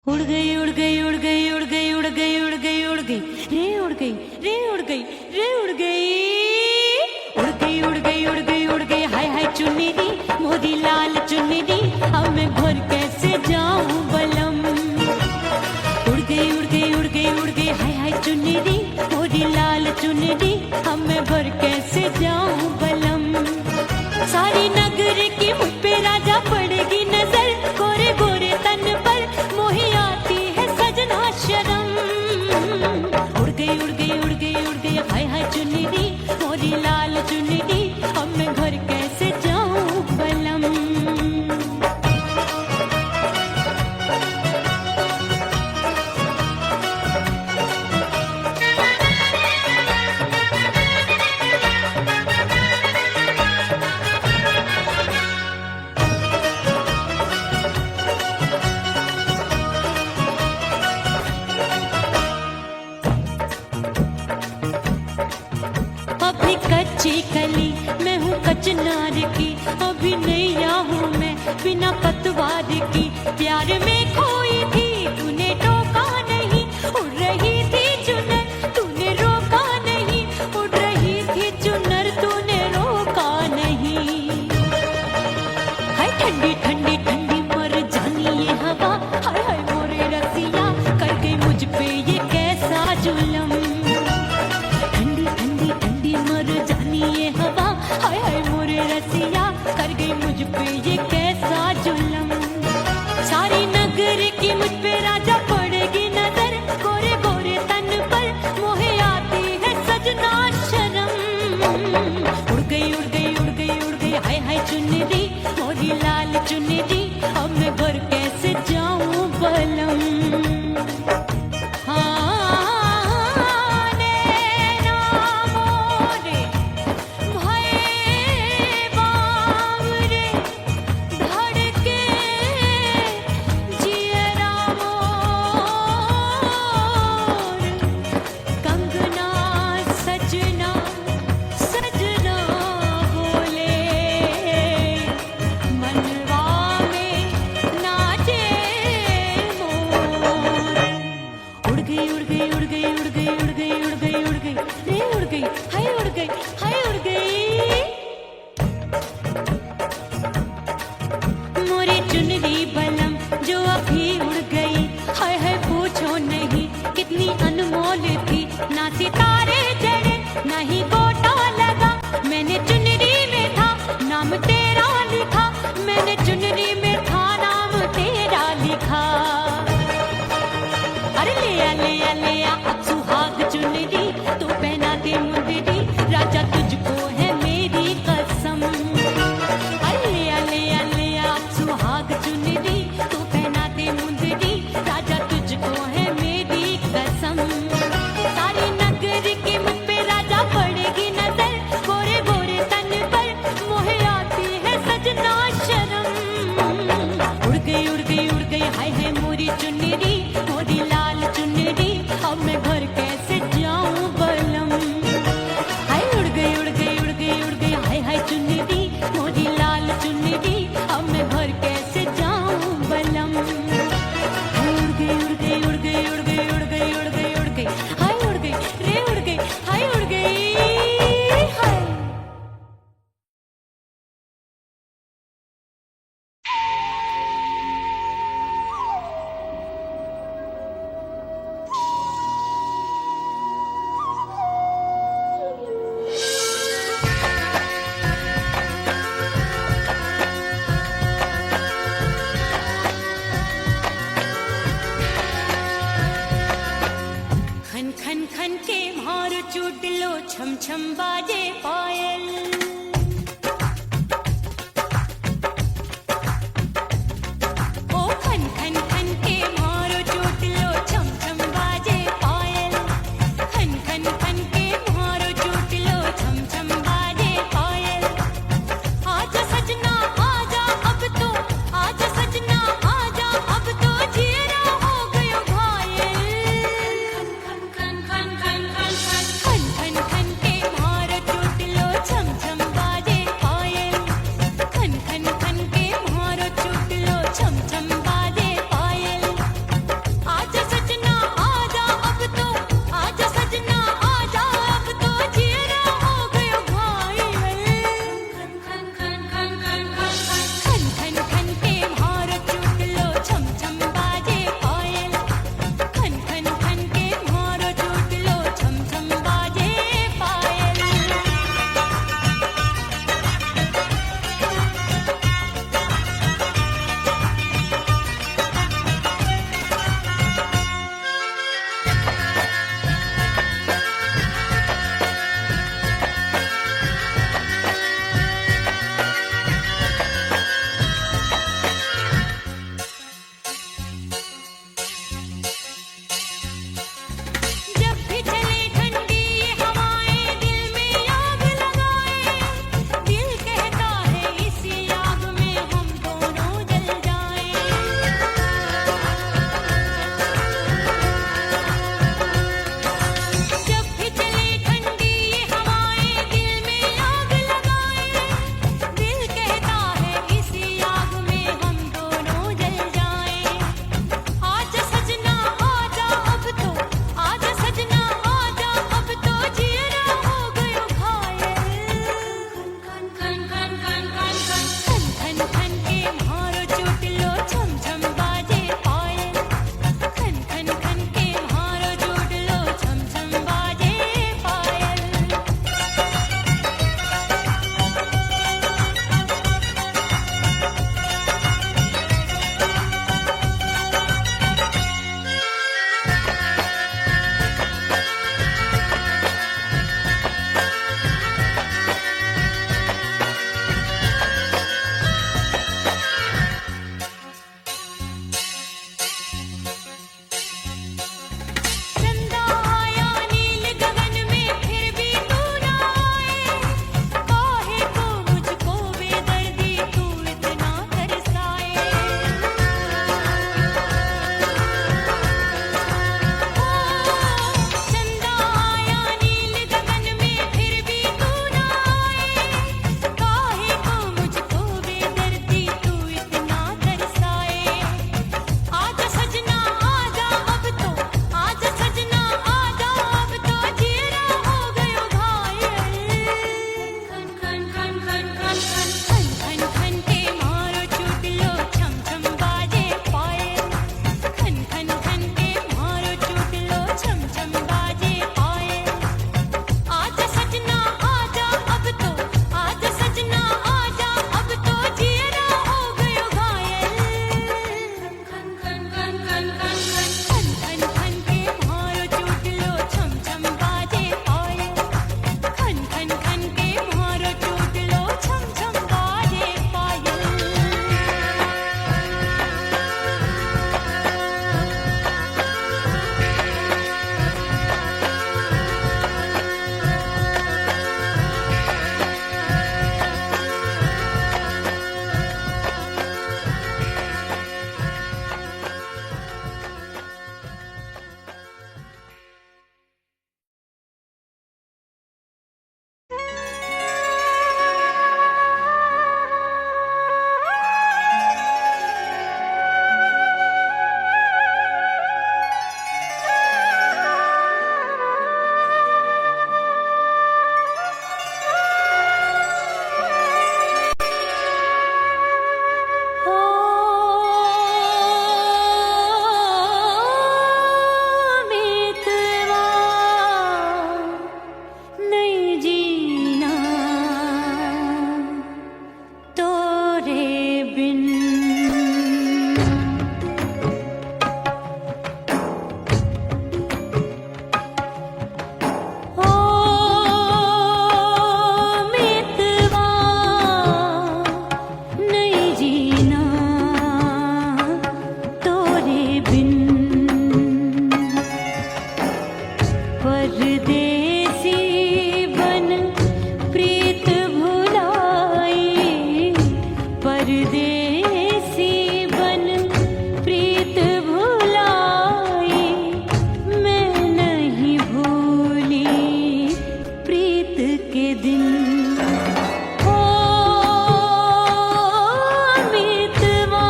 उड़ गई उड़ गई उड़ गई उड़ गई उड़ गई उड़ गई उड़ गई रे उड़ गई रे उड़ गई रे उड़ गई उड़ गई उड़ गई उड़ गई उड़ गई हाय हाय चुन्नी दी मोदी लाल चुन्नी दी अब मैं घर कैसे जाऊं बलम। उड़ गई उड़ गई उड़ गई उड़ गई हाय हाय चुन्नी दी मोदी लाल चुन्नी दी अब मैं घर कैसे जाऊं बलम। सारी नगर की मुझ पे राजा पड़ेगी नजर गोरे गोरे तन पर मोही आती है सजना शर्म। उड़ गई उड़ गई उड़ गई उड़ गई हाय हाय चुन्नी दी मोरी लाल चुन्नी दी अब मैं घर कैसे जाऊं बलम। अभी कच्ची कली मैं हूँ कचनार की अभी नैया हूँ मैं बिना पतवार की प्यार में खोई थी तूने टोका नहीं उड़ रही थी चुनर तूने रोका नहीं उड़ रही थी चुनर तूने रोका नहीं। हाय ठंडी ठंडी ठंडी मर जानी ये हवा हाय हाय मोरे रसिया कर गई मुझ पे ये कैसा जुल्म। ये हवा हाय हाय मोरे रसिया कर गई मुझ पे ये कैसा जुल्म। सारी नगर की मुझ पे राजा पड़ेगी नजर गोरे गोरे तन पर मोहे आती है सजना शर्म। उड़ गई उड़ गई उड़ गई उड़ गई हाय हाय चुन्नी दी मोरी लाल चुन्नी दी अब मैं घर कैसे जाऊं बलम। ना सितारे चढ़े ना ही गोटा लगा मैंने चुनरी में था नाम तेरा लिखा मैंने चुनरी में था नाम तेरा लिखा। अरे ले आ अब सुहाग चुनरी तू पहना दे मुंदरी राजा तुझको है मेरी कसम। अरे ले आ अब सुहाग चुनरी तू पहना दे मुंदरी राजा तुझको है मेरी कसम। हाय हाय मोरी चुन्नी मोरी लाल चुन्नी अब मैं घर कैसे जाऊं बलम। हाय उड़ गई उड़ गई उड़ गई उड़ गई हाय हाय चुन्नी मोरी लाल चुन्नी अब मैं घर कैसे जाऊं बलम। हाय उड़ गई उड़ गई उड़ गई उड़ गई उड़ गई उड़ गई उड़ गई हाय उड़ गई रे उड़ गई हाय उड़ गई हाय। खन खन खन के मार चुटलो छम छम बाजे पायल ओ खन खन खन के मारो चुटलो छम छम बाजे पायल खन खन खन के मारो चुटलो छम छम बाजे पायल। आजा सजना आजा अब तो आजा सजना आजा अब तो जीरा हो गयो घायल। खन खन खन खन खन खन खन खन के मार चुटलो बिन। परदेसी बन प्रीत भुलाई, परदेसी बन प्रीत भुलाई, मैं नहीं भूली प्रीत के दिन। ओ मितवा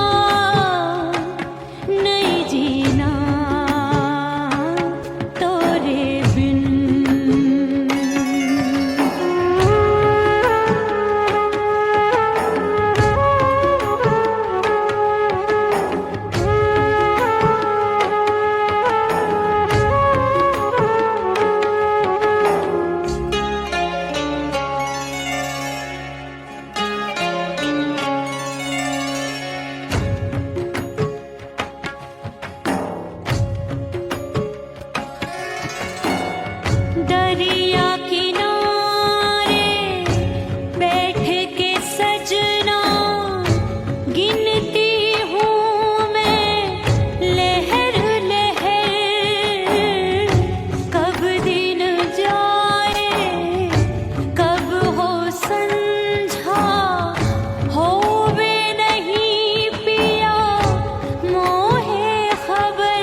नहीं जीना तोरे बिन। दरिया किनारे बैठ के सजना, गिनती हूँ मैं लहर लहर। कब दिन जाए कब हो संझा, होवे नहीं पिया मोहे खबर।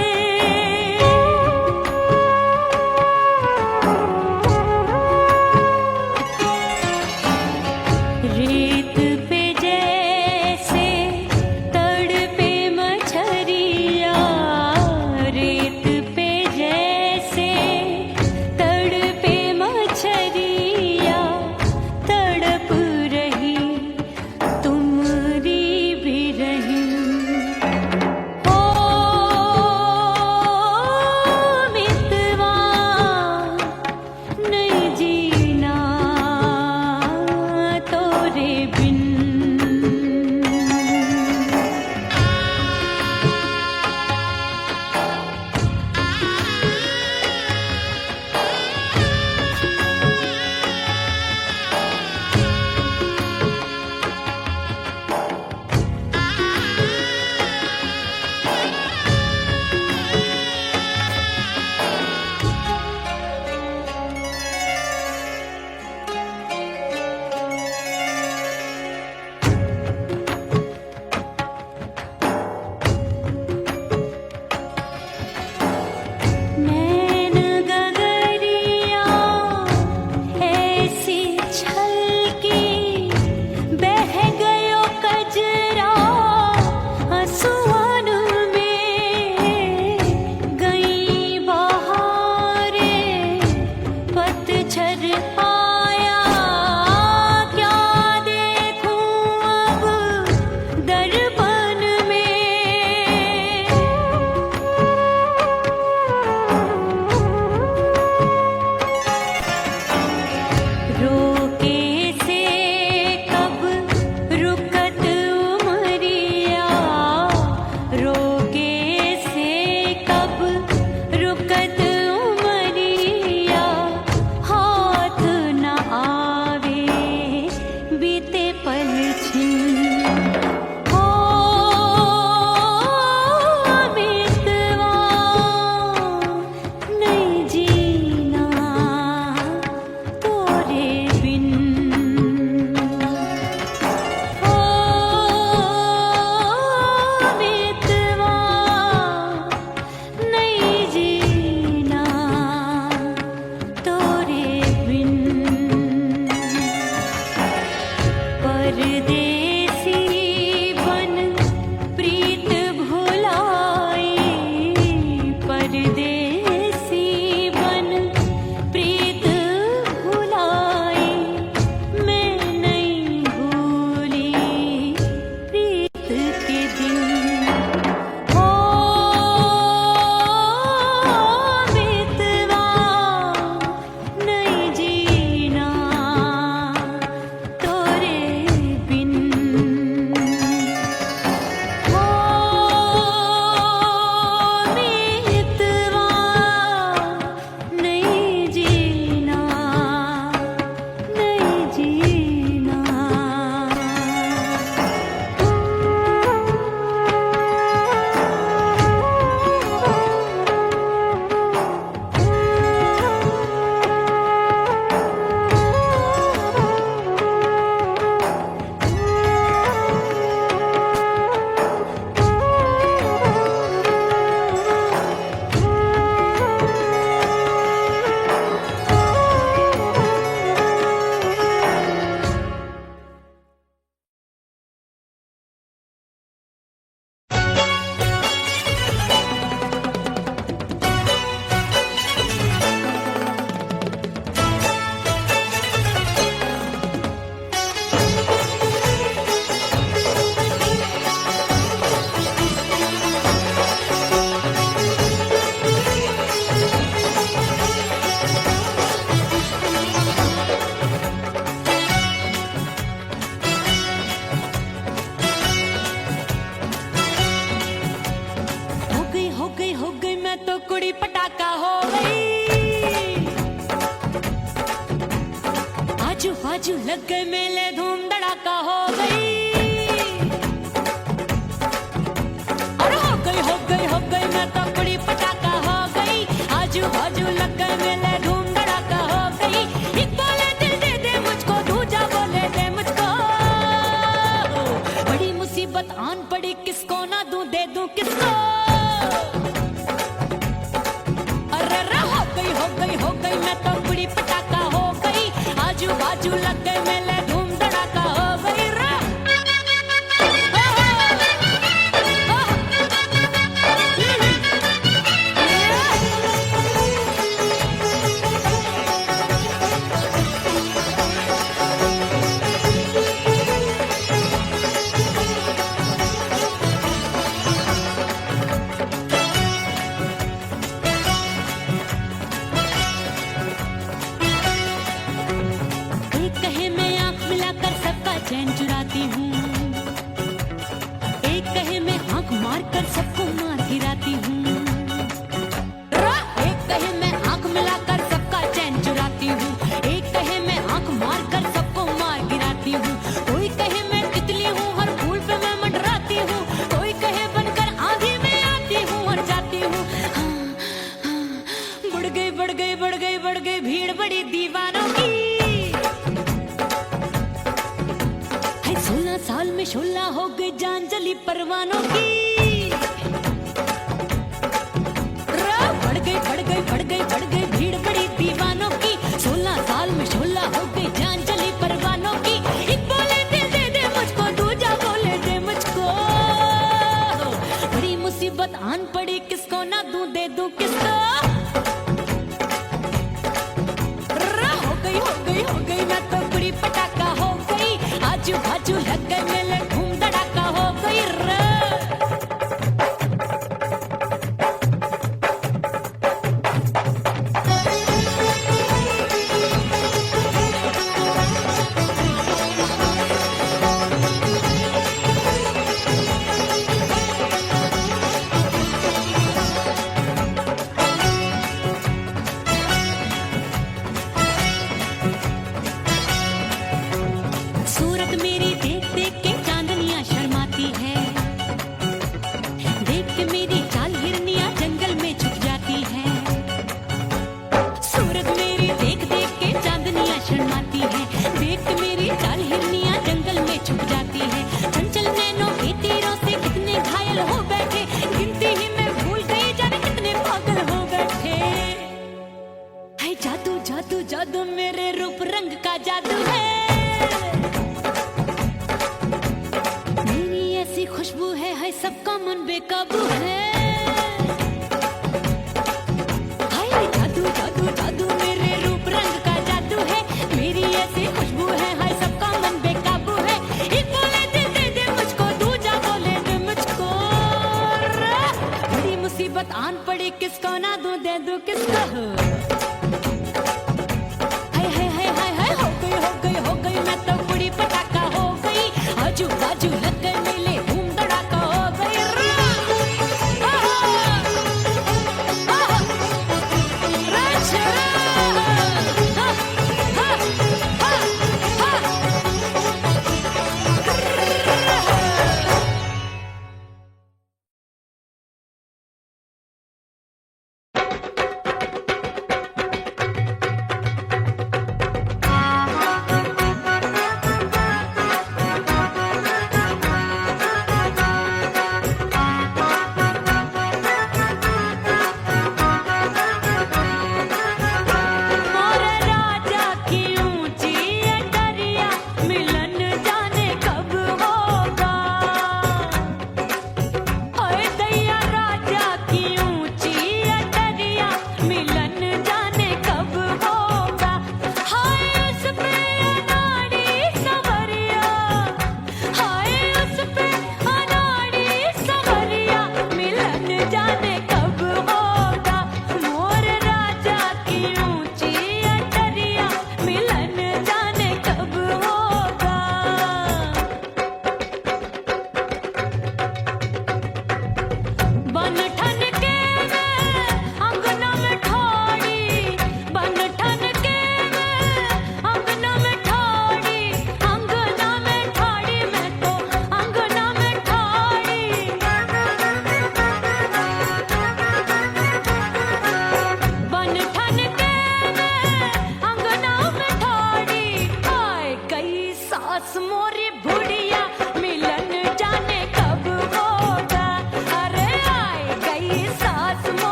मैं तो कुड़ी पटाखा हो गई। आजू बाजू लग गए मेले, धूम धड़ाका हो गई। और हो गई मैं तो कुड़ी पटाखा हो गई। आजू बाजू लग गए मेले, धूम धड़ाका हो गई। एक बोले दिल दे दे मुझको, दूजा बोले दे मुझको। बड़ी मुसीबत आन पड़ी, किसको ना दूं दे दूं किसको। हो गई मैं तो कुड़ी पटाखा हो गई। आजू बाजू लग गए मेले, धूम धड़ाका हो गई रा। चैन चुराती हूँ, एक कहे मैं आंख मार कर सबको मार गिराती हूँ। एक कहे मैं आंख मिलाकर सबका चैन चुराती हूँ, एक कहे मैं आंख मार कर सबको मार गिराती हूँ। कोई कहे मैं तितली हूँ, हर फूल पे मैं मंडराती हूँ। कोई कहे बनकर आंधी में आती हूँ और जाती हूँ। बढ़ गई भीड़ बड़ी दीवानों की। 16 साल में शोला हो गई जान जली परवानों की। बढ़ गई भीड़ बड़ी दीवानों की। 16 साल में शोला हो गई जान जली परवानों की। एक बोले दिल दे दे मुझको, दूजा बोले दे मुझको। बड़ी मुसीबत आन पड़ी, किसको ना दूं दे दूं किसको। हो गई मैं तो कुड़ी पटाखा हो गई। आजू बाजू लग गए मेले, धूम धड़ाका हो गई रे। सूरत मेरी देख देख के चांदनियां शर्माती है। देख के मेरी चाल हिरनियां जंगल में छुप जाती है। सूरत मेरी देख देख के चांदनियां शर्माती है। देख के मेरी चाल हिरनियां जंगल में छुप जाती है। चंचल नैनों के तीरों से कितने घायल हो बैठे, गिनती ही मैं भूल गई जाने कितने पागल हो बैठे। है जादू जादू जादू मेरे रूप रंग का जादू है। खुशबू है सबका मन बेकाबू है। हाय जादू जादू जादू मेरे रूप रंग का जादू है। मेरी ऐसी खुशबू है, हाय सबका मन बेकाबू है। एक बोले दिल दे दे मुझको, दूजा बोले दे मुझको। बड़ी मुसीबत आन पड़ी, किसको ना दूं दे दूं किसको। हो गई मैं तो कुड़ी पटाखा हो गई। आजू बाजू लग गए मेले, धूम धड़ाका हो गई रा।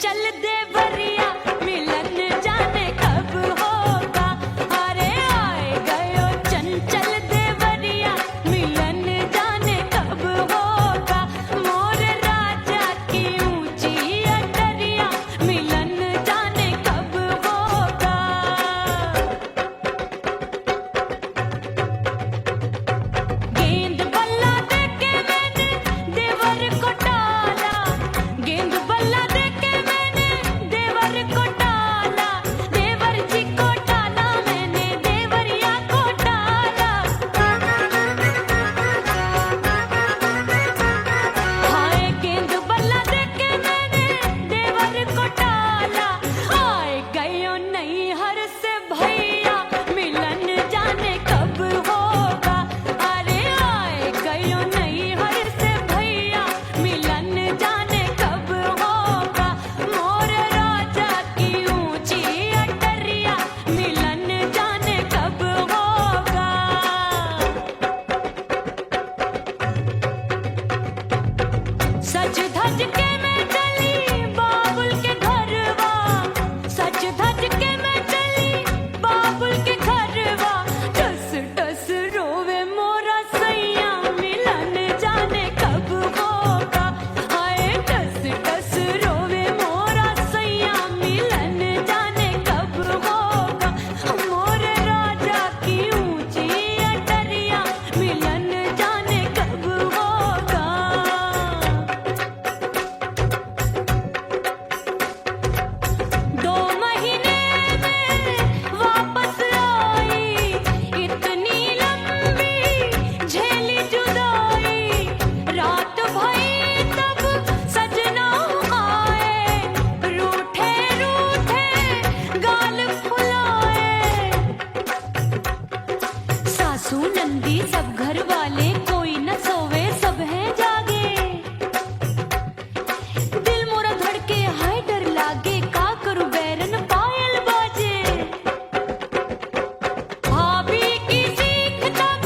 चंचल देवरिया मिलन जाने कब होगा। अरे आए गयो चंचल देवरिया मिलन जाने कब होगा। मोर राजा की ऊंची अटरिया मिलन जाने कब होगा। गेंद बल्ला देके मैंने देवर को टाला, गेंद बल्ला देके मैंने देवर को टाला, देवर जी को टाला मैंने देवरिया को टाला। हाय गेंद बल्ला देके मैंने देवर को टाला। आए गयो नैहर से भैया मिलन जाने कब होगा। अरे आए गयो नैहर से भैया मिलन जाने कब होगा। मोर राजा की ऊंची अटरिया मिलन जाने कब होगा। सज धज के मैं चली बाबुल के घरवा, सज धज के मैं चली बाबुल के घरवा। टस टस रोवे मोरा सैया मिलन जाने कब होगा। हाय टस टस रोवे मोरा सैया मिलन जाने कब होगा। मोर राजा की ऊंची अटरिया मिलन जाने कब होगा। 2 महीने में वापस आई, इतनी लंबी झेली जुदाई। रात भई तब सजना आए, रूठे रूठे गाल फुलाए। सासू नंदी सब घर वाले कोई न सोवे सब हैं जागे। दिल मोरा धड़के हाय डर लागे, का करूं बैरन पायल बाजे। भाभी की सीख तब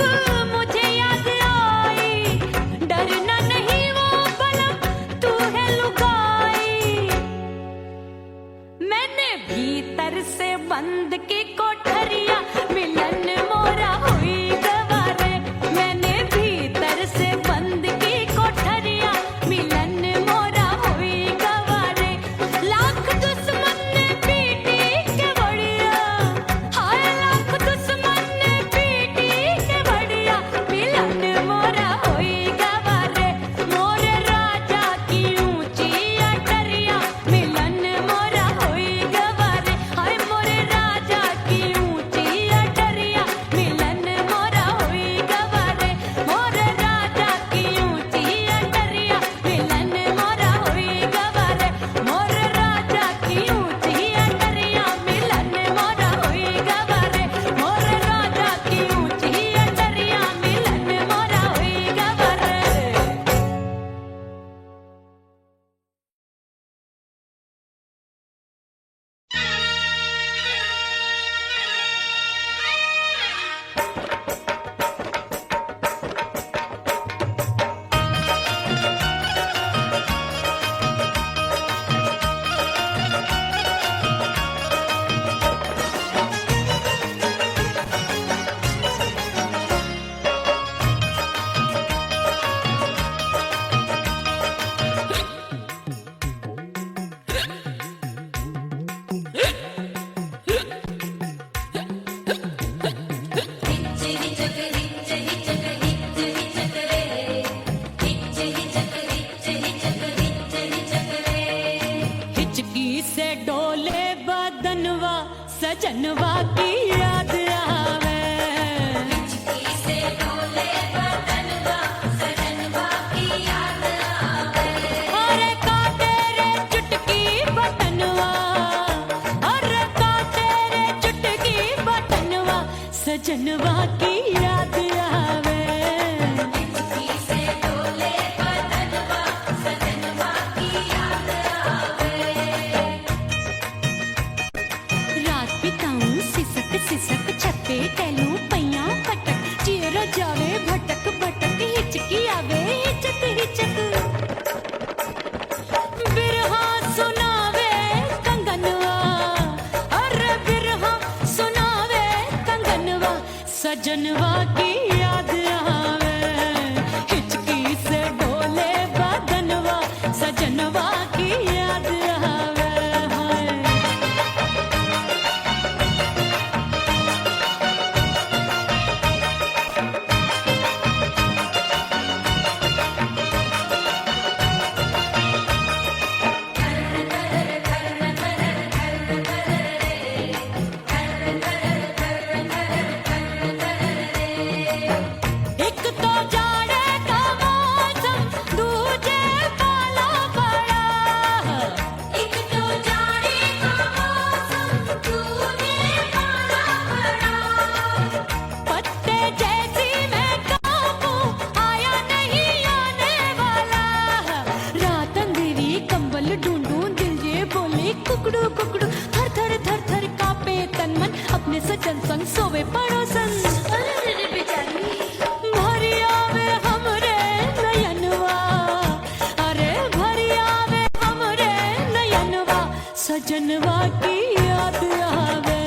मुझे याद आई, डरना नहीं वो बलम तू है लुगाई। मैंने भीतर से बंद की कोठरिया मिलन मोरा हुई गवारे। मैंने भीतर से बंद की कोठरिया मिलन मोरा हुई गवारे। लाख दुश्मन ने पीटी के बढ़िया, हाय लाख दुश्मन ने पीटी के बढ़िया मिलन मोरा हुई गवारे। मोर राजा की ऊंची अटरिया मिलन मोरा हुई गवारे। हाय मोर राजा की ऊंची अटरिया मिलन मोरा हुई गवारे। मोर राजा की ऊंची अटरिया मिलन मोरा हुई गवारे। मोर राजा की ऊंची अटरिया मिलन मोरा हुई गवारे। मोर राजा की ऊंची अटरिया मिलन मोरा हुई गवारे। हिचकी से डोले बदनवा सजनवा की याद आवे। हिचकी से डोले बदनवा सजनवा की याद आवे। अरे का तेरे चुटकी बटनवा, अरे का तेरे चुटकी बटनवा सजनवा की याद आवे। हिचकी से डोले बदनवा सजनवा की याद आवे। रात बिताऊं सिसक सजनवा की याद आवे, हिचकी से डोले बदनवा, सजनवा की याद आवे हाय। एक तो जाड़े का मौसम, दूजे पाला पड़ा, एक तो जाड़े का मौसम, दूजे पाला पड़ा। पत्ते जैसी मैं काबू, आया नहीं आने वाला, रात अंधेरी कंबल ढूंढूं, दिल ये बोले कुकड़ू कुकड़ू, थर थर थर थर कांपे तन मन, अपने सजन संग सोवे पड़ोसन। भरी आवे हमरे नयनवा, अरे भरी आवे हमरे नयनवा, सजनवा की याद आवे।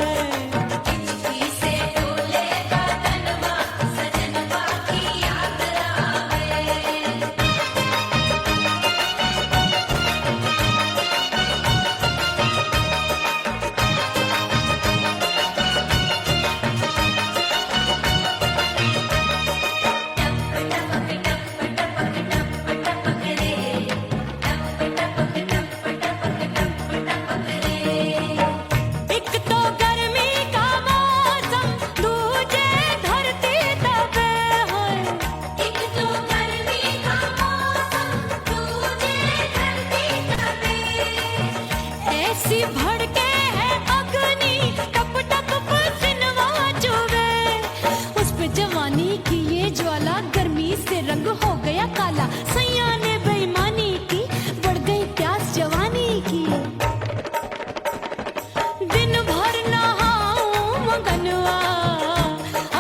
हिचकी से डोले बदनवा, सजनवा की याद आवे। एक तो गर्मी का मौसम, दूजे धरती तपे होए, एक तो गर्मी का मौसम, दूजे धरती तपे। ऐसी भड़के है अग्नि, टप टप पसीनवा चुभे, उस पे जवानी की ये ज्वाला, गर्मी से रंग हो गया काला, सैया ने बेईमानी की, बढ़ गई प्यास जवानी की। दिन भर नहाऊं आंगनवा,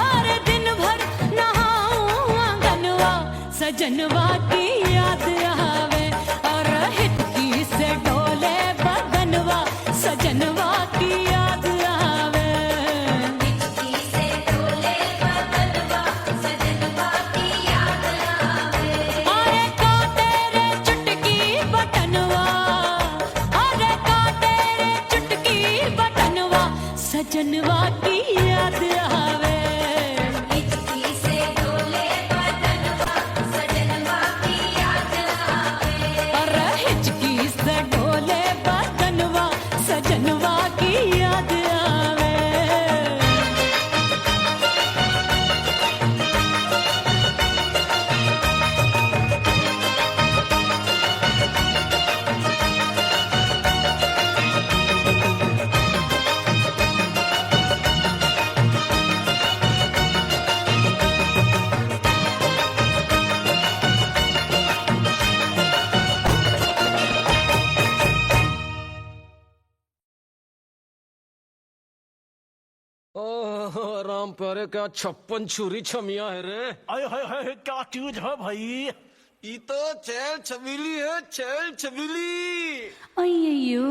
अरे दिन भर नहाऊं आंगनवा, सजनवा की याद आवे, और हिचकी से डोले बदनवा, सजनवा की याद आवे। हिचकी से डोले बदनवा, सजनवा की याद आवे। अरे का तेरे चुटकी बटनवा, अरे का तेरे चुटकी बटनवा, सजनवा की याद आवे। हिचकी से डोले बदनवा, सजनवा की याद आवे। अरे हिचकी से डोले बदनवा, सजनवा की याद आवे। ओह राम प्यारे, क्या 56 छुरी छमिया है रे। हाय हाय हाय, क्या चीज है भाई? ये तो चैल छबीली है, चैल छबीली। अय्यो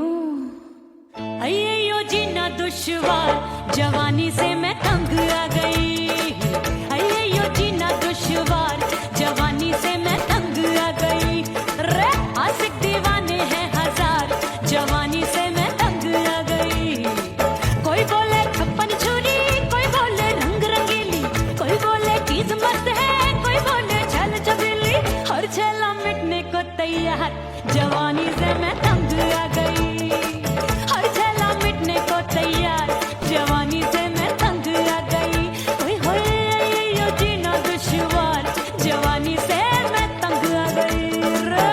अय्यो जीना दुश्वार, जवानी से मैं तंग आ गई। अय्यो जीना दुश्वार, जवानी से मैं तंग आ गई। रे आशिक दीवाने हैं हजार, जवानी से मैं तंग आ गई। कोई बोले 56 छुरी, कोई बोले रंग रंगीली, कोई बोले चीज मस्त है, कोई बोले छल छबीली, हर छेला मिटने को तैयार, जवानी से मैं तंग आ गई। हर छेला मिटने को तैयार, जवानी से मैं तंग आ गई। ओए होए यो जीना दुश्वार, जवानी से मैं तंग आ गई रे।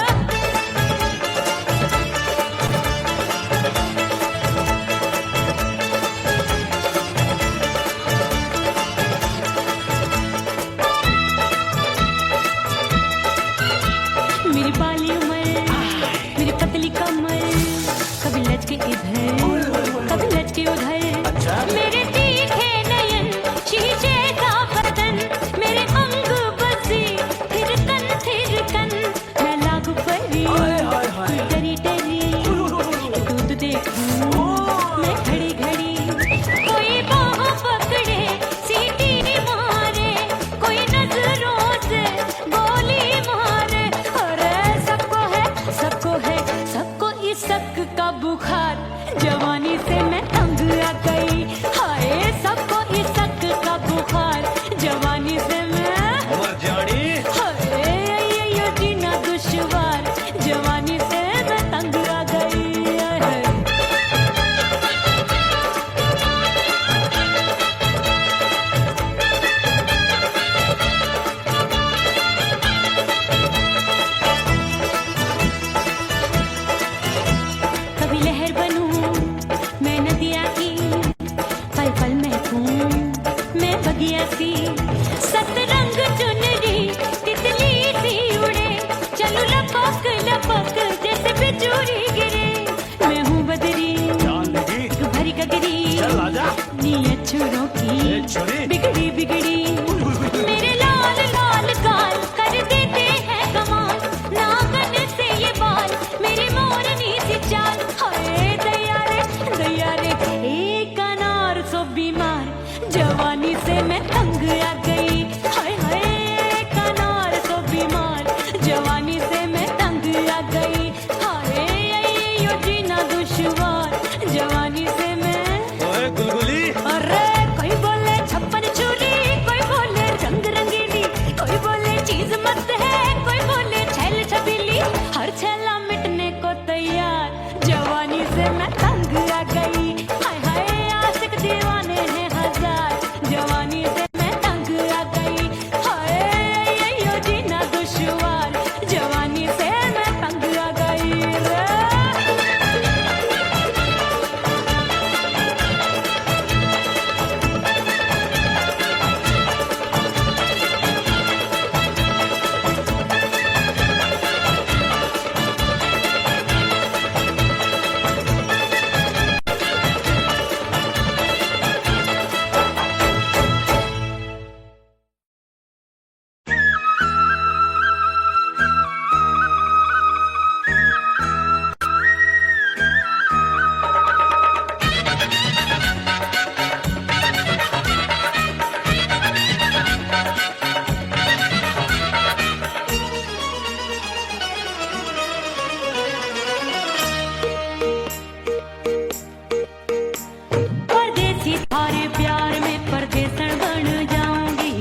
मेरी बाली उमर, मेरी पतली कमर, कभी लचके इधर, कभी लचके उधर। मेरे तीखे नयन, शीशे का बदन, मेरे अंग बसी थिरकन थिरकन। मैं लागू परी, डरी डरी, दूध देखूं मैं घड़ी घड़ी। कोई बाहों पकड़े, सीटी मार चूरी गिरे मैं हूँ बदरी जान लगी एक भरी गगरी चल आजा नी अछूरों की ए छोरी बिगड़ी बिगड़ी मेरे लाल लाल गाल कर देते हैं कमाल नागन से ये बाल मेरी मोरनी सी चाल हाय दैया रे एक अनार सो बीमार जवानी से मैं तंग आ गई हाय हाय एक अनार सो बीमार जवानी से मैं तंग आ गई हाय यो जीना दुश्वार जवानी से मैं ओए गुलगुली अरे कोई बोले छप्पन छुरी कोई बोले रंग रंगीली कोई बोले चीज मस्त है कोई बोले छैल छबीली हर छैला मिटने को तैयार जवानी से मैं तंग आ गई हाय हाय आशिक दीवाने हैं हजार जवानी से मैं तंग आ गई हाय यो जीना दुश्वार जवानी से मैं तंग आ गई रे परदेसी थारे प्यार में परदेसन बन जाऊंगी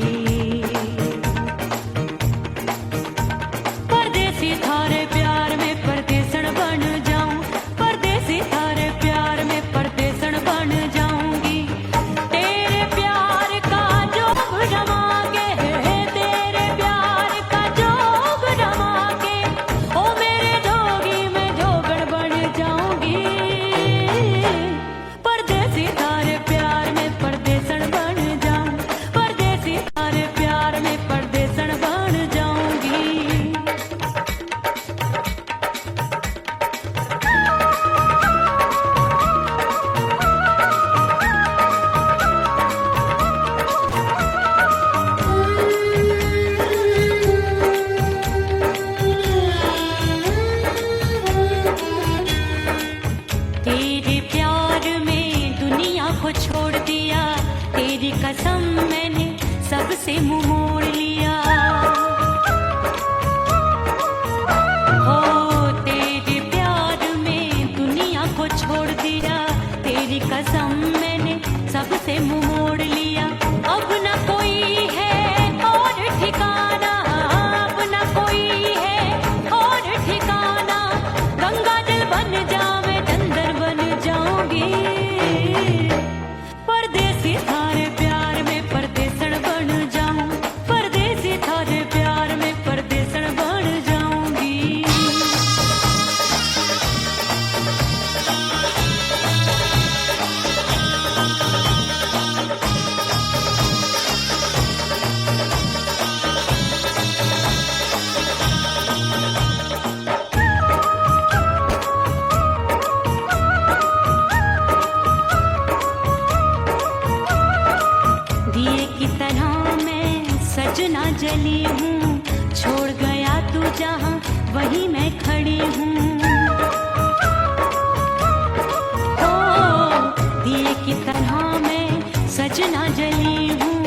परदेसी थारे प्यार में परदेसन बन जाऊं परदेसी थारे प्यार में परदेसन बन जाऊंगी तेरे प्यार का जोग जमा के तेरे प्यार का जोग जमा के ओ मेरे जोगी में जोगड़ बन जाऊंगी परदेसी थारे प्यार में परदेसन बन जाऊं परदेसी थारे प्यार में परदेसन बन जाऊंगी तेरे प्यार में दुनिया को छोड़ दिया तेरी कसम मैंने सबसे मुंह मोड़ लिया हो तेरे प्यार में दुनिया को छोड़ दिया तेरी कसम मैंने सबसे मुंह मोड़ लिया अब न कोई है और ठिकाना अब न कोई है और ठिकाना गंगा जल बन जावे चंदन बन जाऊंगी परदेसी थारे प्यार में परदेसन बन जाऊं परदेसी थारे प्यार में परदेसन बन जाऊंगी दिए की तरह मैं सजना जली हूँ छोड़ गया तू जहाँ वहीं मैं खड़ी हूँ ओ दिए की तरह मैं सजना जली हूँ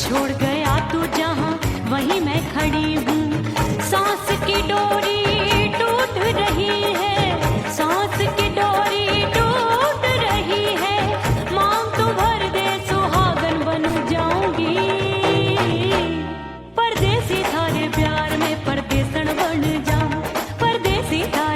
छोड़ गया तू जहाँ वहीं मैं खड़ी हूँ सांस की डोरी टूट रही है सांस की डोरी टूट रही है मांग तू भर दे सुहागन बन जाऊंगी परदेसी थारे प्यार में परदेसन बन जाऊं परदेसी थारे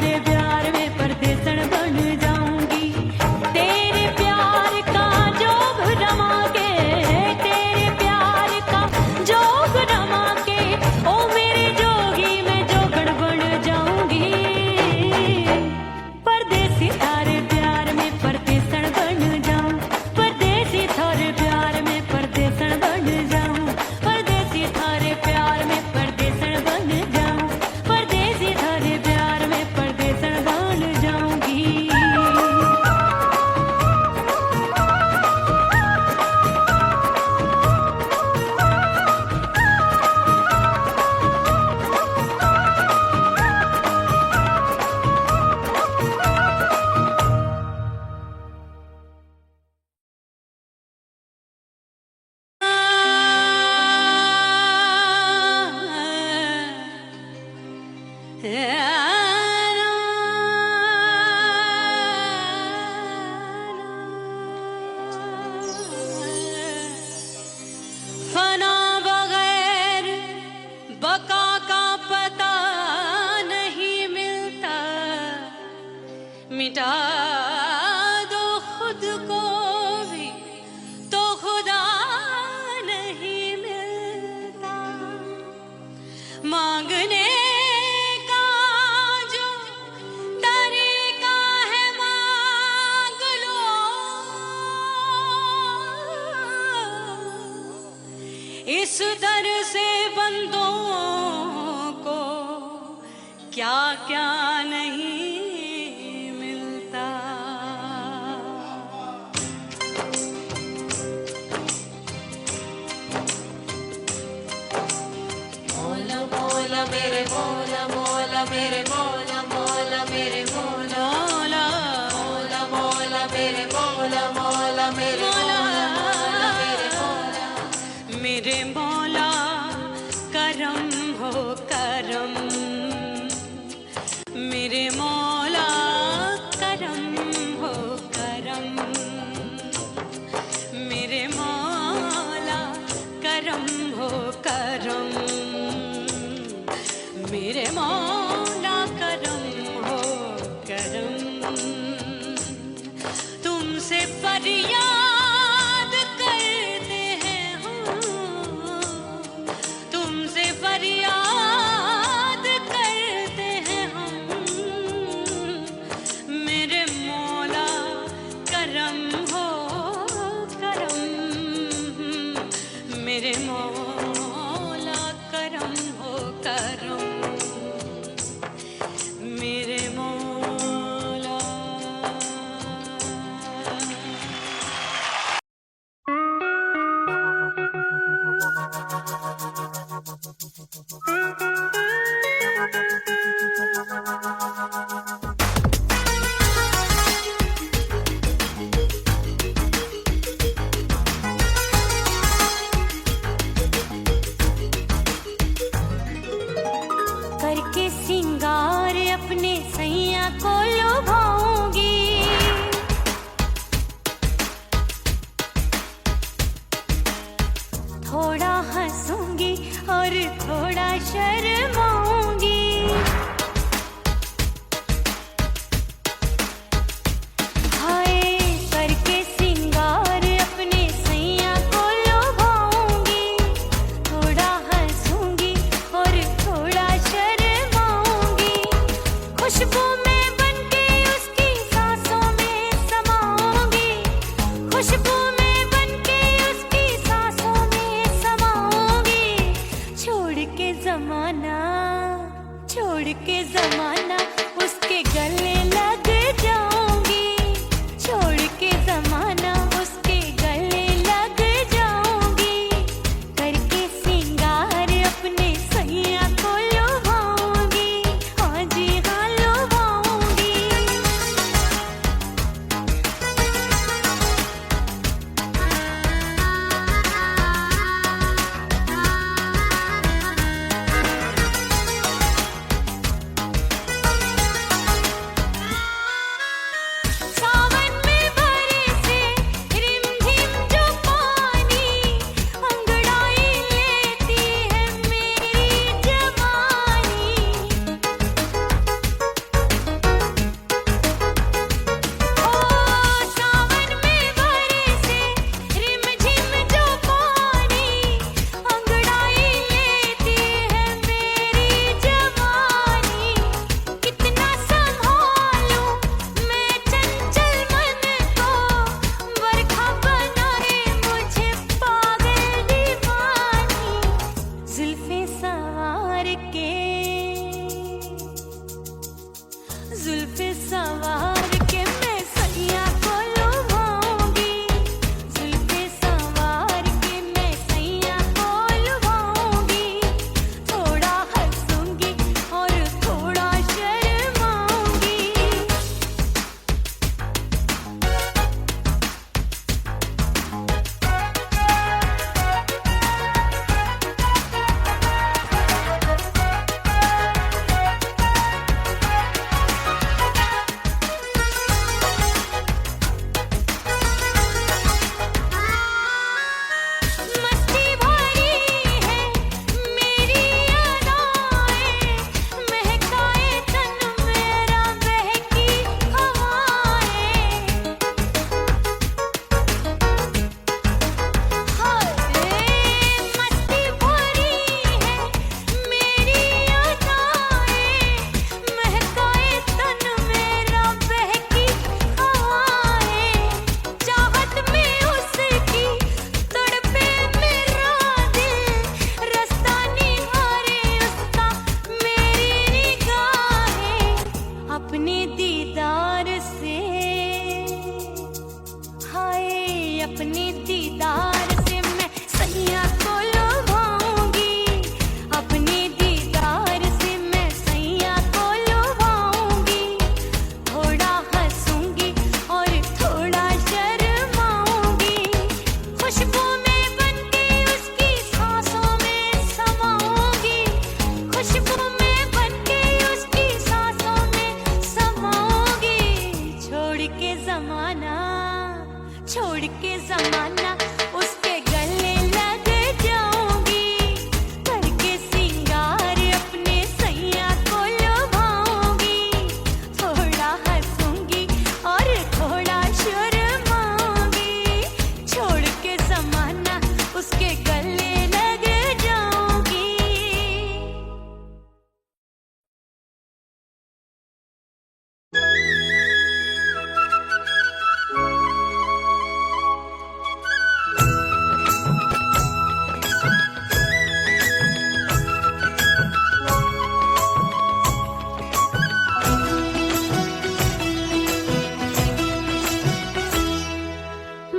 मिटा दो खुद को भी तो खुदा नहीं मिलता। मांगने का जो तरीका है मांग लो, इस दर से बंदों को क्या क्या नहीं मिलता। मौला मौला मेरे मौला मौला मेरे मौला मौला मेरे मौला मौला मौला मेरे मौला मौला मेरे मौला मेरे मौला मेरे मौला करम हो करम, मेरे मौला करम हो करम, मेरे मौला करम हो करम, मेरे दीदार से, हाय अपने दीदार से मैं सैया को लुभाऊंगी, अपने दीदार से मैं सैया को लुभाऊंगी। थोड़ा हंसूंगी और थोड़ा शर्माऊंगी, खुशबू में बनके उसकी सांसों में समाऊंगी, खुशबू में बनके उसकी सांसों में समाऊंगी। छोड़ के जमाना उसके गले लग जाऊंगी, करके सिंगार अपने सैया को लुभाऊंगी। थोड़ा हंसूंगी और थोड़ा शर्माऊंगी, छोड़ के जमाना उसके गले लग जाऊंगी।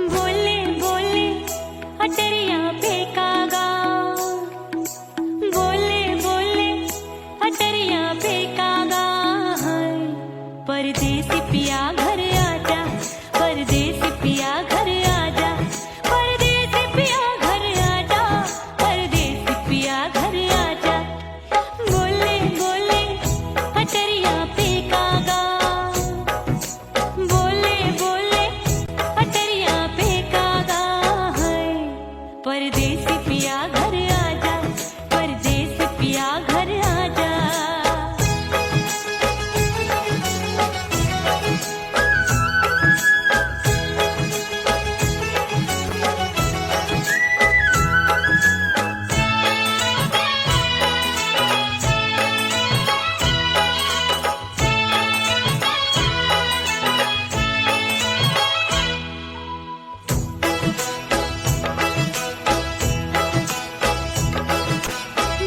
बोले बोले अटरिया फेंकागा, बोले बोले अटरिया फेंकागा। परदेसी पिया घर आजा, परदेसी पिया घर आजा, परदेसी पिया घर आजा, परदेसी पिया घर आजा। बोले बोले अटरिया फेंकागा, बोले बोले अटरिया फेंकागा। परदेसी पिया घर आजा, परदेसी पिया घर आजा।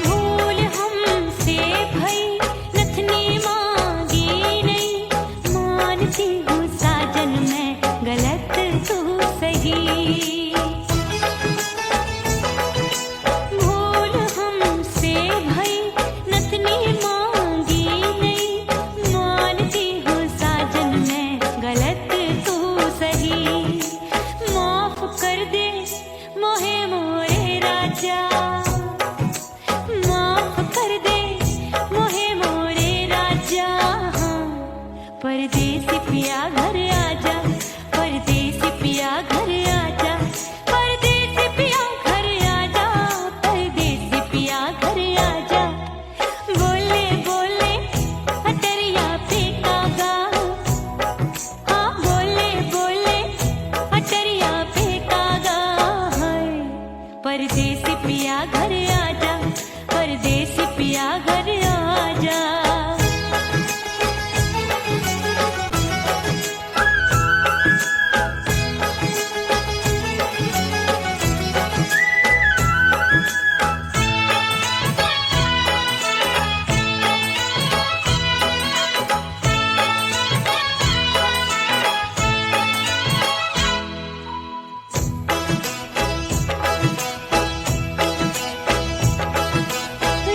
भूल हमसे भई नथनी मांगी नहीं, मानती हूँ साजन मैं गलत तू सही। भूल हमसे भई नथनी मांगी नहीं, मानती हूँ साजन मैं गलत तू सही। माफ कर दे मोहे मोरे राजा, माफ कर दे मोहे मोरे राजा। परदेसी पिया घर आजा, परदेसी पिया घर आजा, परदेसी पिया घर आजा, परदेसी पिया घर आजा। बोले बोले अटरिया फेंकागा, हाँ बोले बोले अटरिया फेंकागा। परदेसी पिया घर आजा, परदेसी पिया घर आजा।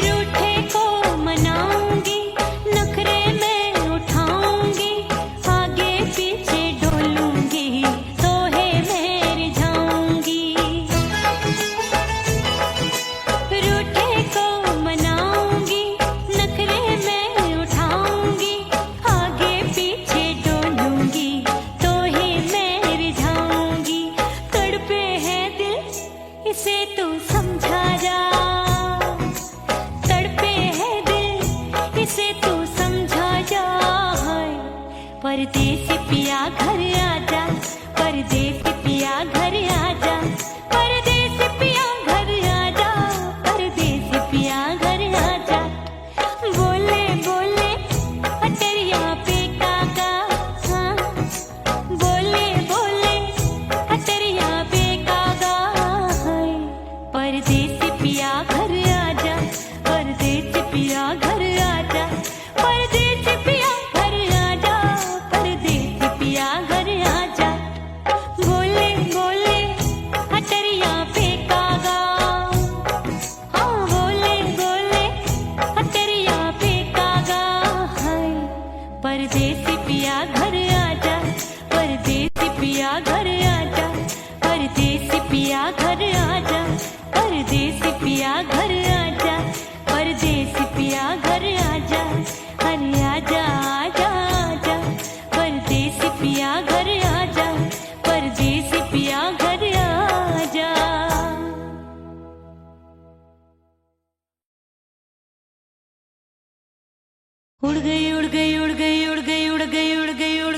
रूठे को मनाऊंगी, नखरे में उठाऊंगी, आगे पीछे डोलूंगी, तोहे में रिझाऊंगी। रूठे को मनाऊंगी, नखरे में उठाऊंगी, आगे पीछे डोलूंगी, तोहे में रिझाऊंगी। तड़पे है दिल इसे तू समझा जा, तड़पे है दिल इसे तू समझा जा। परदेसी पिया घर आजा, परदेसी पिया घर आजा, परदेसी पिया घर आजा, परदेसी पिया घर आजा। बोले बोले अटरिया फेंकागा, हाँ बोले बोले अटरिया फेंकागा। परदेसी पिया घर आजा, परदेसी पिया घर आजा, परदेसी पिया घर आजा,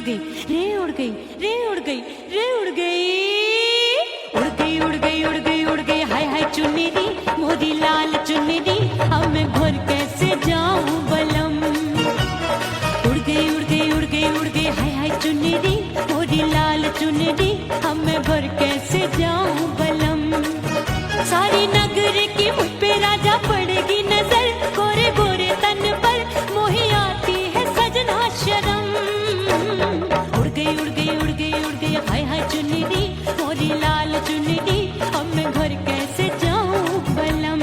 गई रे उड़ गई रे उड़ गई रे उड़ गई उड़ गई उड़ गई उड़ गई उड़ गई हाय हाय चुन्नी मोदी लाल चुन्नी अब मैं घर कैसे जाऊं बलम उड़ गई उड़ गई उड़ गई उड़ गई हाय हाय चुन्नी मोदी लाल चुन्नी अब मैं घर कैसे जाऊं बलम सारी नगर की मुझ पे राजा पड़ेगी नजर गोरे गोरे तन पर मोही आती है सजना शर्म उड़ गई उड़ गई उड़ गई उड़ गई हाय हाय चुन्नी मोरी लाल चुन्नी अब मैं घर कैसे जाऊं बलम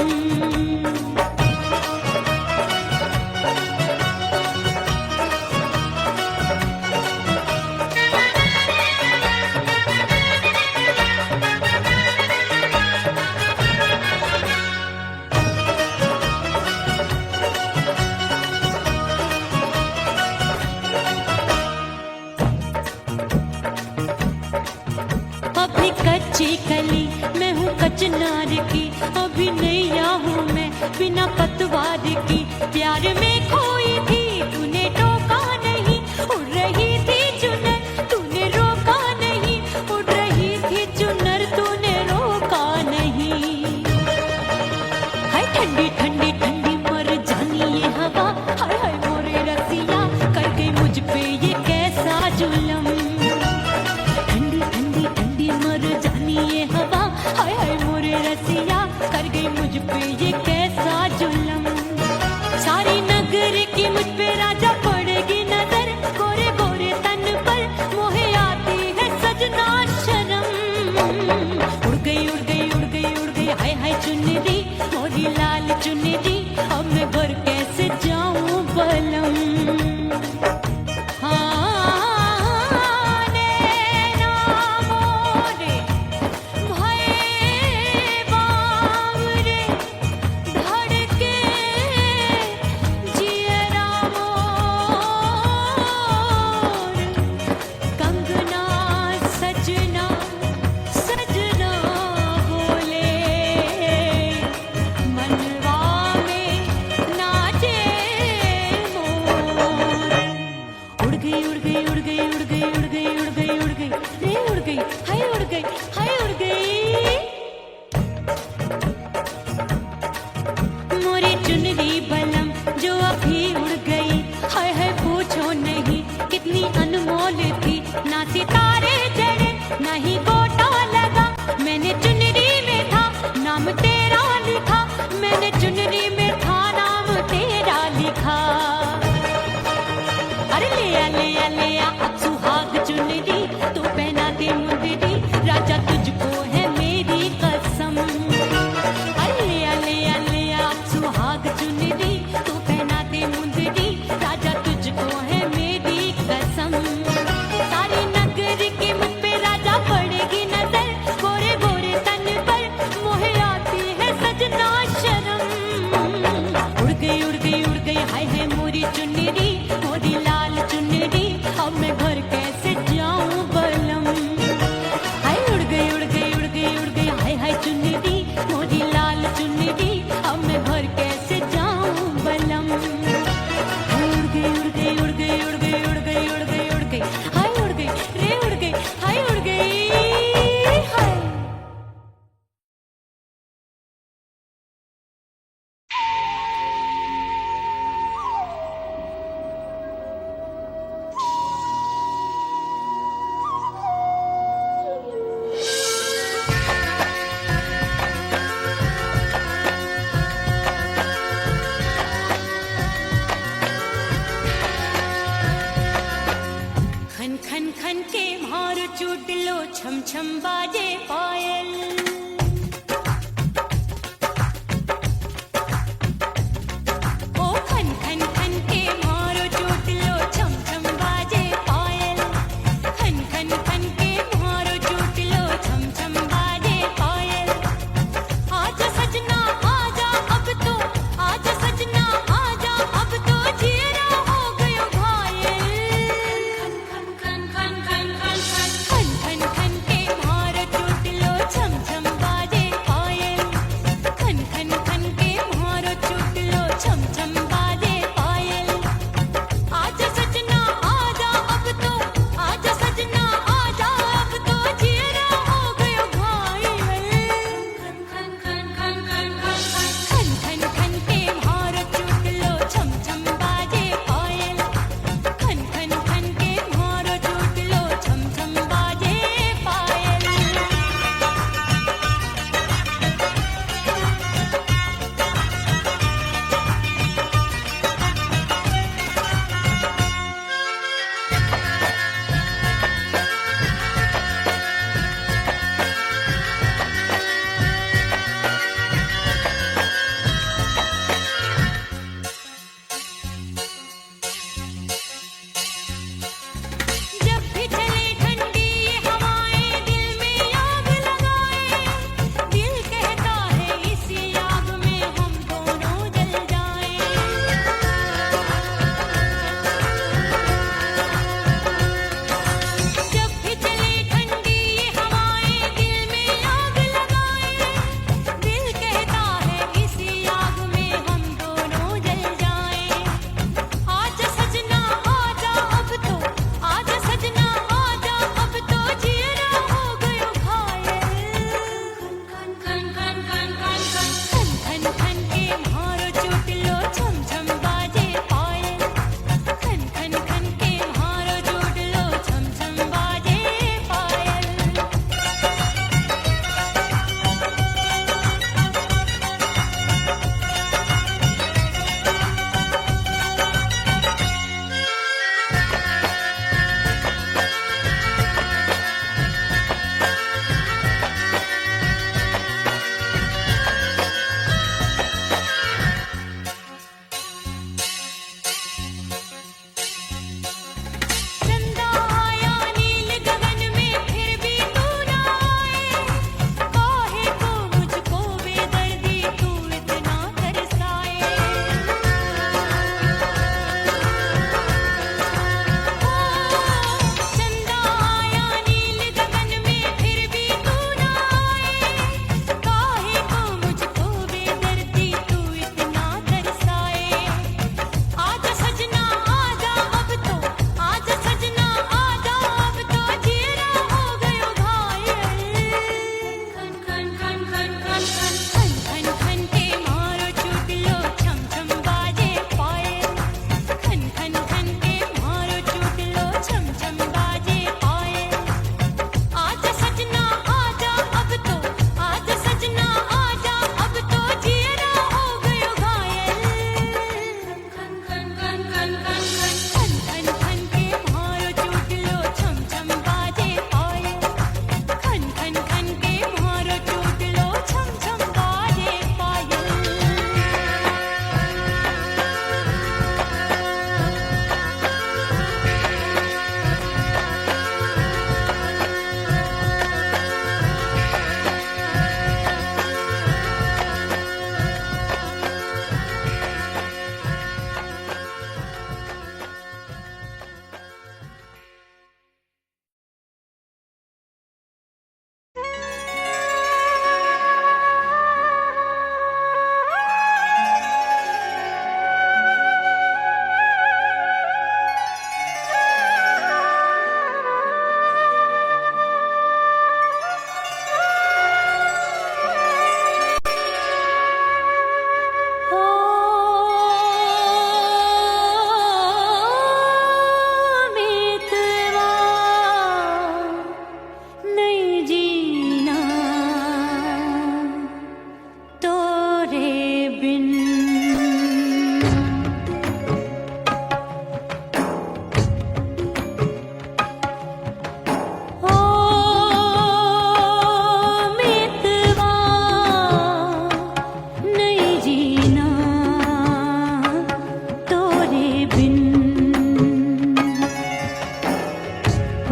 अभी कच्ची कली मैं हूँ कचनार की अभी नैया हूँ मैं बिना पतवार की प्यार में खोई थी तूने टोका नहीं उड़ रही थी चुनर तूने रोका नहीं उड़ रही थी चुनर तूने रोका नहीं हाय ठंडी ठंडी ठंडी मर जानी ये हवा हाय हाय मोरे रसिया कर गई मुझ पे ये कैसा जुलम ठंडी ठंडी ठंडी मर जानी ये हवा हाय हाय मोरे रसिया कर गई मुझ पे ये कैसा जुलम सारी नगर की मुझ पे राजा पड़ेगी नजर गोरे गोरे तन पर मोहे आती है सजना शर्म उड़ गई उड़ गई उड़ गई उड़ गई हाय हाय चुन्नी मोरी लाल चुन्नी अब मैं घर कैसे जाऊं बलम चुनरी बलम जो अभी उड़ गई हाय हाय पूछो नहीं कितनी अनमोल थी ना सितारे जड़े ना ही गोटा लगा मैंने चुनरी में था नाम तेरा लिखा मैंने चुनरी में था नाम तेरा लिखा अरे ले आ अब सुहाग चुनरी तू पहना दे मुंदरी राजा तुझको है मेरी कसम सुहाग चुनरी तू पहना दे मुंदरी राजा तुझको है मेरी कसम सारी नगर की मुझ पे राजा पड़ेगी नजर गोरे गोरे तन पर मोहे आती है सजना शर्म उड़ गई हाय है मोरी चुन्नी मोरी लाल चुन्नी अब मैं घर कैसे जाऊं बलम हाय उड़ गई उड़ गई उड़ गई उड़ गई हाय हाय चुन्नी मोरी लाल चुन्नी अब मैं घर कैसे जाऊं बलम उड़ गई उड़ गई उड़ गई उड़ गई उड़ गई उड़ गई उड़ गई हाय उड़ गई रे उड़ गई हाय उड़ गई हाय खन खन खन के मार चूट लो छम छम बाजे पायल ओ खन खन खन के मार चूट लो छम छम बाजे पायल खन खन खन के मार चूट लो छम छम बाजे पायल आजा सजना आजा अब तो आजा सजना आजा अब तो जिया हो गयो घायल खन खन खन खन खन खन खन खन खन के मार चूट लो छम छम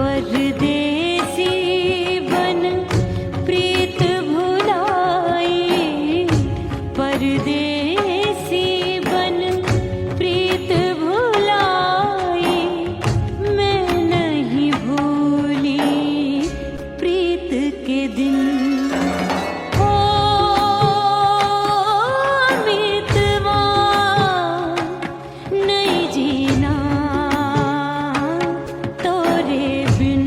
परदेसी बन प्रीत भुलाई, परदेसी बन प्रीत भुलाई, मैं नहीं भूली प्रीत के दिन। ओ मितवा नहीं जीना तोरे बिन।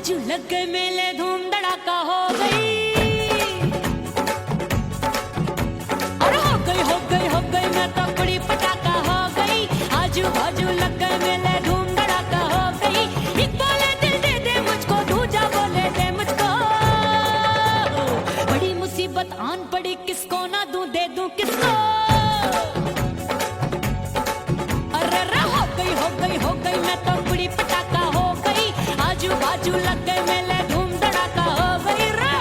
बाजू लग गए मेले धूम धड़ाका हो गई। अरे हो गई मैं तो बड़ी पटाखा हो गई। आजू बाजू लग गए मेले धूम धड़ाका हो गई। एक बोले दिल दे दे मुझको, दूजा बोले दे मुझको। बड़ी मुसीबत आन पड़ी, किसको ना दूं दे दूं किसको। अरे हो गई मैं तो बड़ी पटाखा हो गई। आजू बाजू लग गए मेले धूम धड़ाका हो गई रे।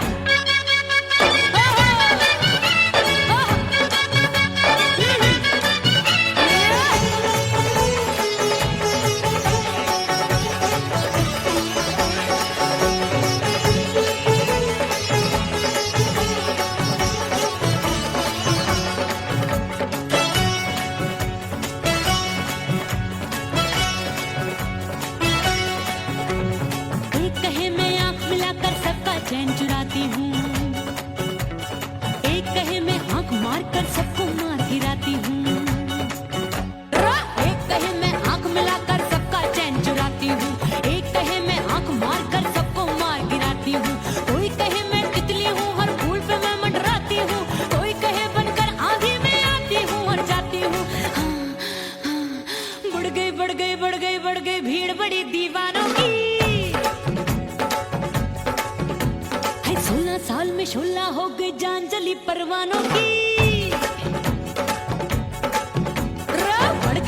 एक कहे मैं आंख मिलाकर सबका चैन चुराती हूँ, एक कहे मैं आंख मारकर सबको मार गिराती हूँ। एक कहे मैं आंख मिलाकर सबका चैन चुराती हूँ, एक कहे मैं आंख मारकर सबको मार गिराती हूँ। कोई कहे मैं तितली हूँ, हर फूल पे मैं मंडराती हूँ। कोई कहे बनकर आंधी में आती हूँ और जाती हूँ। बढ़ गई भीड़ बड़ी दीवानों की। 16 साल में शोला हो गई जान जली परवानों की। बढ़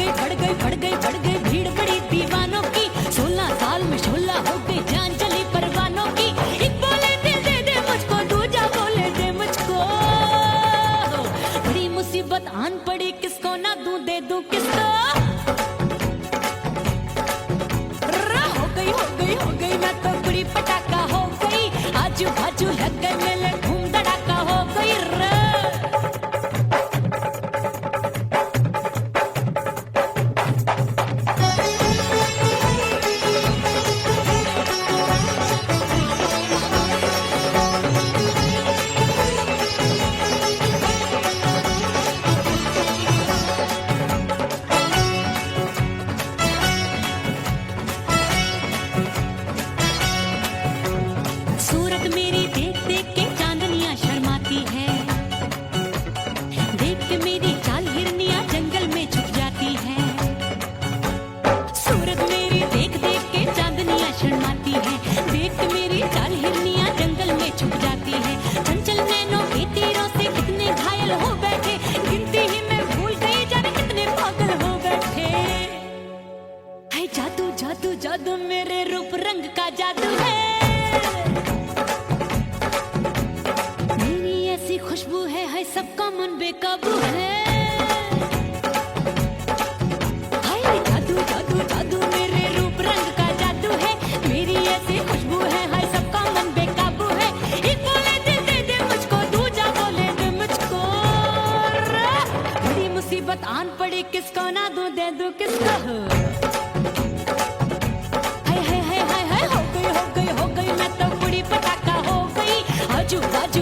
गई भीड़ बड़ी दीवानों की। 16 साल में शोला हो गई जान जली परवानों की। एक बोले दिल दे दे मुझको, दूजा बोले दे मुझको। बड़ी मुसीबत आन पड़ी, किसको ना दूं दे दूं किसको। हो गई मैं तो बड़ी पटाखा हो गई। आजू बाजू लग गए मेले धूम धड़ाका हो गई रे। सूरत मेरी देख देख के चांदनियां शर्माती है। देख के मेरी चाल हिरनियां जंगल में छुप जाती है। सूरत मेरी देख देख के चांदनियां शर्माती है। देख के मेरी चाल हिरनियां जंगल में छुप जाती है। चंचल नैनों के तीरों से कितने घायल हो बैठे, गिनती ही मैं भूल गई जाने कितने पागल हो बैठे। है जादू जादू जादू मेरे रूप रंग का जादू है। खुशबू है सबका मन बेकाबू है। हाय जादू जादू जादू मेरे रूप रंग का जादू है। मेरी ऐसी खुशबू है, हाय सबका मन बेकाबू है। एक बोले दिल दे दे मुझको, दूजा बोले दे मुझको। बड़ी मुसीबत आन पड़ी, किसको ना दूं दे दूं किसको। हाय हो गई मैं तो बड़ी पटाखा हो गई। आजू बाजू